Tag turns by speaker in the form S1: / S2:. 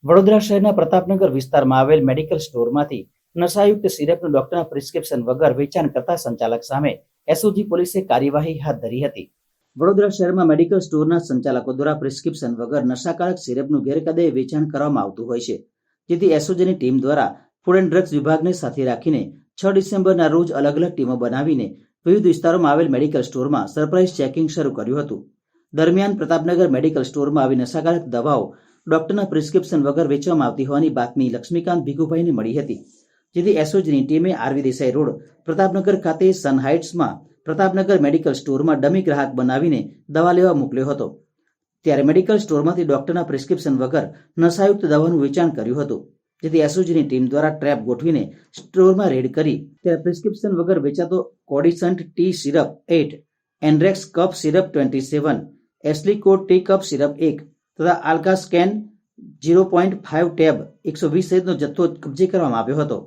S1: વડોદરા શહેરના પ્રતાપનગર વિસ્તારમાં આવેલ મેડિકલ સ્ટોરમાંથી નશાયુક્ત સિરપનું ડોક્ટરના પ્રિસ્ક્રિપ્શન વગર વેચાણ કરતા સંચાલક સામે એસઓજી પોલીસે કાર્યવાહી હાથ ધરી હતી. વડોદરા શહેરમાં મેડિકલ સ્ટોરના સંચાલકો દ્વારા પ્રિસ્ક્રિપ્શન વગર નશાકારક સિરપનું ગેરકાયદે વેચાણ કરવામાં આવતું હોય છે, જેથી એસઓજીની ટીમ દ્વારા ફૂડ એન્ડ ડ્રગ્સ વિભાગને સાથે રાખીને 6 ડિસેમ્બરના રોજ અલગ અલગ ટીમો બનાવીને વિવિધ વિસ્તારોમાં આવેલ મેડિકલ સ્ટોરમાં સરપ્રાઇઝ ચેકિંગ શરૂ કર્યું હતું. દરમિયાન પ્રતાપનગર મેડિકલ સ્ટોરમાં આવી નશાકારક દવાઓ ડોક્ટરના પ્રિસ્ક્રિપ્શન વગર વેચવામાં આવતી હોવાની બાતમી લક્ષ્મીકાંત ભીખુભાઈને મળી હતી, જેથી એસઓજીની ટીમે આરવી દેસાઈ રોડ પ્રતાપનગર ખાતે સન હાઇટ્સમાં પ્રતાપનગર મેડિકલ સ્ટોરમાં ડમી ગ્રાહક બનાવીને દવા લેવા મોકલ્યો હતો. ત્યારે મેડિકલ સ્ટોરમાંથી ડોક્ટરના પ્રિસ્ક્રિપ્શન વગર નશાયુક્ત દવાનું વેચાણ કર્યું હતું, જેથી એસઓજીની ટીમ દ્વારા ટ્રેપ ગોઠવીને સ્ટોરમાં રેડ કરી ત્યારે પ્રિસ્ક્રિપ્શન વગર વેચાતો કોડિસન્ટ T syrup 8, Andrex cough syrup 27, એસ્લીકોડ ટી કફ સિરપ 1 તથા આલ્કા સ્કેન 0.5 ટેબ 120 સહિતનો જથ્થો કબજે કરવામાં આવ્યો હતો.